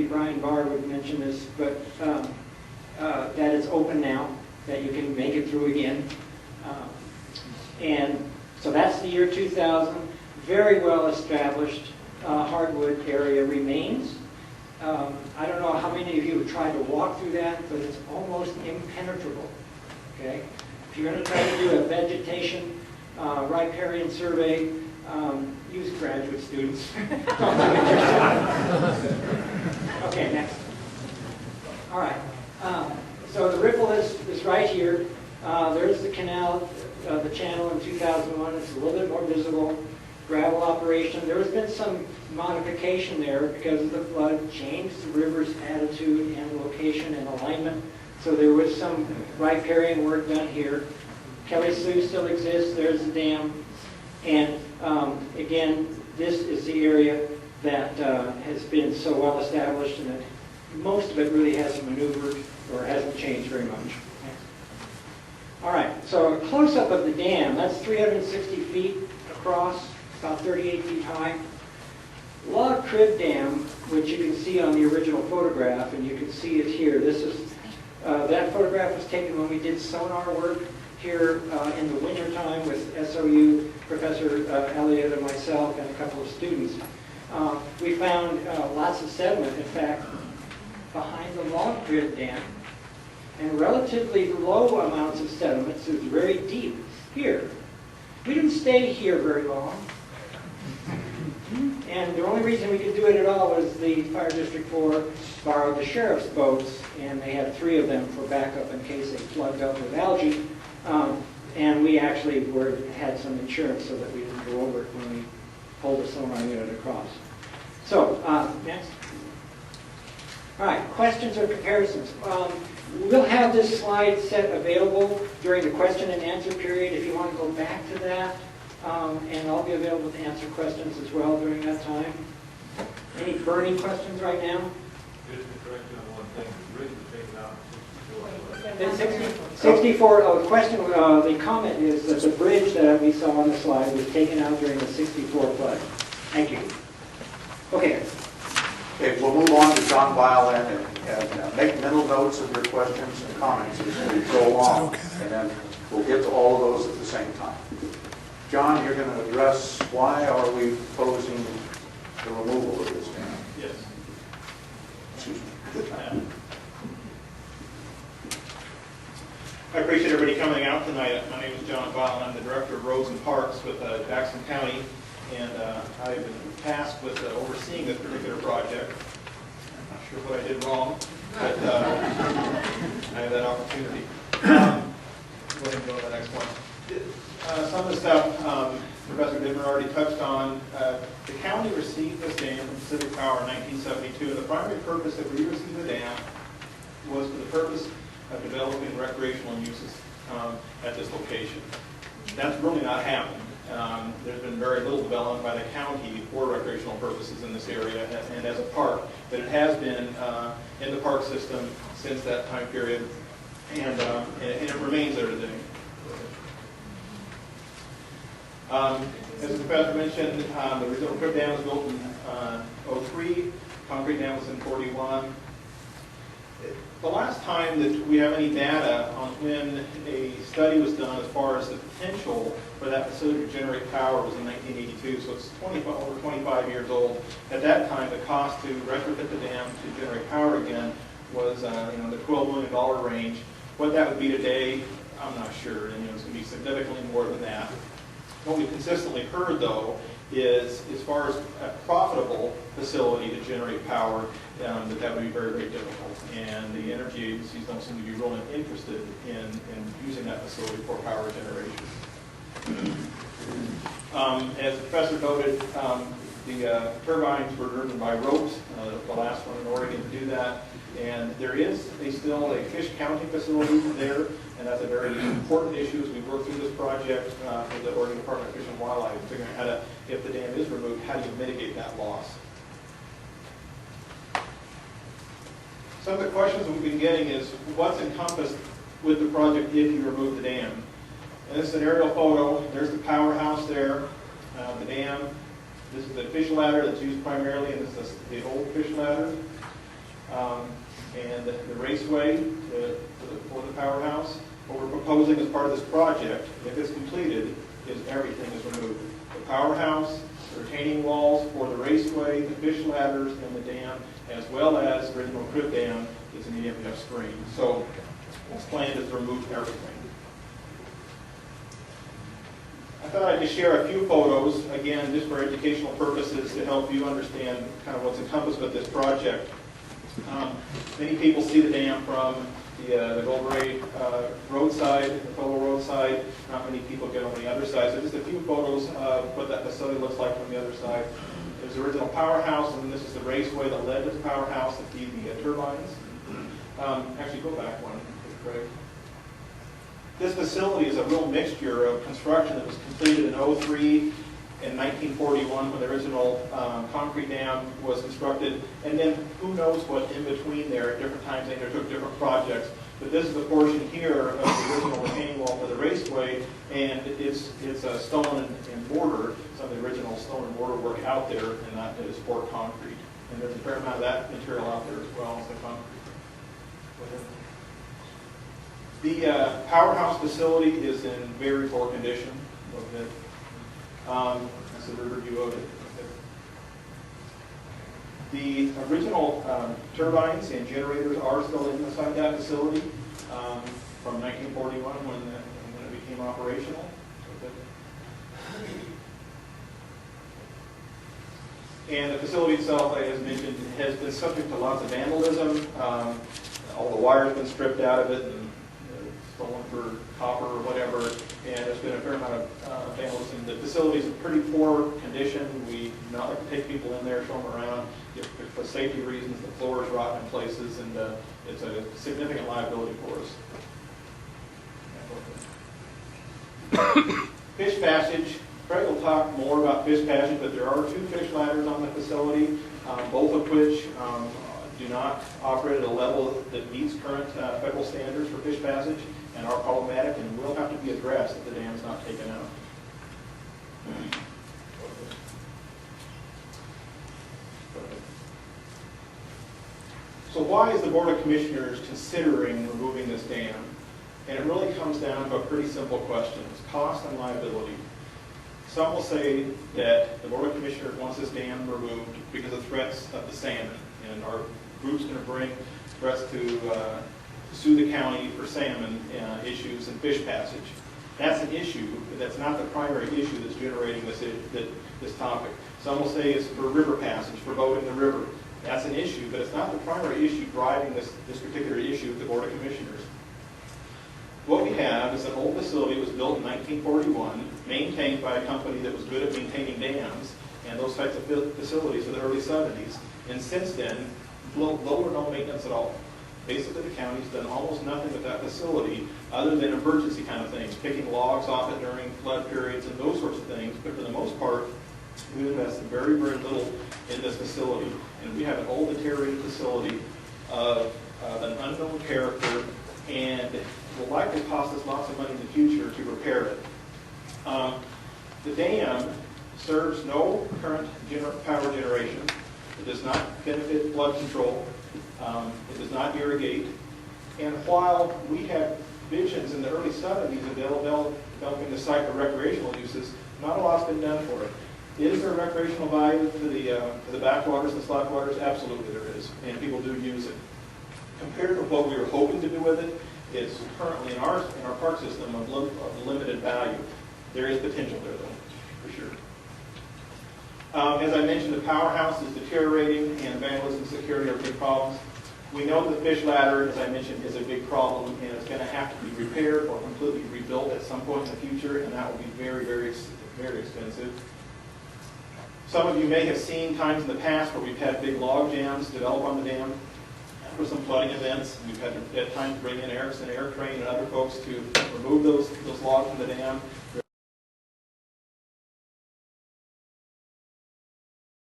maybe Brian Barr would mention this, but that it's open now, that you can make it through again. And so that's the year 2000. Very well established hardwood area remains. I don't know how many of you have tried to walk through that, but it's almost impenetrable. Okay? If you're going to try to do a vegetation riparian survey, use graduate students. Okay, next. All right. So the ripple is right here. There's the canal, the channel in 2001. It's a little bit more visible. Gravel operation. There has been some modification there because of the flood, changed the river's attitude and location and alignment. So there was some riparian work done here. Kelly Slough still exists. There's the dam. And again, this is the area that has been so well established, and that most of it really hasn't maneuvered or hasn't changed very much. All right, so a close-up of the dam. That's 360 feet across, about 38 feet high. Log Crib Dam, which you can see on the original photograph, and you can see it here. This is that photograph was taken when we did sonar work here in the wintertime with SOU, Professor Elliott and myself and a couple of students. We found lots of sediment, in fact, behind the Log Crib Dam, and relatively low amounts of sediment, so it's very deep here. We didn't stay here very long, and the only reason we could do it at all was the Fire District 4 borrowed the sheriff's boats, and they had 3 of them for backup in case they plugged up with algae. And we actually had some insurance so that we didn't go over it when we pulled the sonar unit across. So, next. All right, questions or comparisons. We'll have this slide set available during the question and answer period if you want to go back to that. And I'll be available to answer questions as well during that time. Any burning questions right now? Just to correct you on one thing, the bridge was taken out in 64, the question, the comment is that the bridge that we saw on the slide was taken out during the 64 flood. Thank you. Okay. Okay, we'll move on to John Violin and make mental notes of your questions and comments as we go along. And then we'll get to all of those at the same time. John, you're going to address why are we proposing the removal of this dam? Yes. Excuse me. I appreciate everybody coming out tonight. My name is John Violin. I'm the Director of Roads and Parks with Jackson County, and I've been tasked with overseeing this particular project. I'm not sure what I did wrong, but I have that opportunity. Go ahead and go to the next one. Some of the stuff Professor Dittmer already touched on. The county received this dam from Pacific Power in 1972, and the primary purpose that we received the dam was for the purpose of developing recreational uses at this location. That's really not happened. There's been very little development by the county for recreational purposes in this area and as a park, but it has been in the park system since that time period, and it remains there today. As the professor mentioned, the original Crib Dam was built in 03, concrete dam was in 41. The last time that we have any data on when a study was done as far as the potential for that facility to generate power was in 1982, so it's over 25 years old. At that time, the cost to retrofit the dam to generate power again was the $12 million range. What that would be today, I'm not sure, and it's going to be significantly more than that. What we've consistently heard, though, is as far as a profitable facility to generate power, that would be very, very difficult. And the energy agencies don't seem to be really interested in using that facility for power generation. As the professor noted, the turbines were driven by ropes, the last one in Oregon to do that. And there is still a fish counting facility there, and that's a very important issue as we work through this project with the Oregon Department of Fish and Wildlife, figuring out how to, if the dam is removed, how do you mitigate that loss? Some of the questions we've been getting is, what's encompassed with the project if you remove the dam? And this is an aerial photo. There's the powerhouse there, the dam. This is the fish ladder that's used primarily, and this is the old fish ladder. and the raceway for the powerhouse. What we're proposing as part of this project, if it's completed, is everything is removed. The powerhouse, the retaining walls for the raceway, the fish ladders, and the dam, as well as the original crib dam that's in the EMF screen. So what's planned is to remove everything. I thought I'd just share a few photos, again, just for educational purposes to help you understand kind of what's encompassed with this project. Many people see the dam from the Goldberry roadside, the Fellow roadside. Not many people get on the other side. So just a few photos of what that facility looks like from the other side. There's the original powerhouse, and this is the raceway that led to the powerhouse to feed the turbines. Actually, go back one, Craig. This facility is a real mixture of construction that was completed in 03 and 1941 when the original concrete dam was constructed, and then who knows what in between there at different times they undertook different projects. But this is the portion here of the original retaining wall for the raceway, and it's a stone and mortar, some of the original stone and mortar work out there, and that is poured concrete. And there's a fair amount of that material out there as well as the concrete. The powerhouse facility is in very poor condition. That's a river view of it. The original turbines and generators are still inside that facility from 1941 when it became operational. And the facility itself, as mentioned, has been subject to lots of vandalism. All the wires have been stripped out of it and stolen for copper or whatever, and there's been a fair amount of vandalism. The facility is in pretty poor condition. We do not like to take people in there, show them around. For safety reasons, the floor is rotten in places, and it's a significant liability for us. Fish passage. Craig will talk more about fish passage, but there are 2 fish ladders on the facility, both of which do not operate at a level that meets current federal standards for fish passage and are problematic and will have to be addressed if the dam is not taken out. So why is the Board of Commissioners considering removing this dam? And it really comes down to a pretty simple question. It's cost and liability. Some will say that the Board of Commissioners wants this dam removed because of threats of the salmon, and our group's going to bring threats to sue the county for salmon issues and fish passage. That's an issue, but that's not the primary issue that's generating this topic. Some will say it's for river passage, for boating the river. That's an issue, but it's not the primary issue driving this particular issue with the Board of Commissioners. What we have is an old facility that was built in 1941, maintained by a company that was good at maintaining dams and those types of facilities in the early 70s. And since then, low or no maintenance at all. Basically, the county's done almost nothing with that facility other than emergency kind of things, picking logs off it during flood periods and those sorts of things. But for the most part, we've invested very, very little in this facility. And we have an old deteriorated facility of an unknown character, and will likely cost us lots of money in the future to repair it. The dam serves no current power generation. It does not benefit flood control. It does not irrigate. And while we had visions in the early 70s of developing the site for recreational uses, not a lot's been done for it. Is there recreational value to the backwaters and slackwaters? Absolutely there is, and people do use it. Compared to what we were hoping to do with it, it's currently in our park system of limited value. There is potential there, though, for sure. As I mentioned, the powerhouse is deteriorating, and vandalism and security are big problems. We know the fish ladder, as I mentioned, is a big problem, and it's going to have to be repaired or completely rebuilt at some point in the future, and that will be very, very, very expensive. Some of you may have seen times in the past where we've had big log jams develop on the dam for some flooding events. We've had at times bring in Erickson Air Train and other folks to remove those logs from the dam.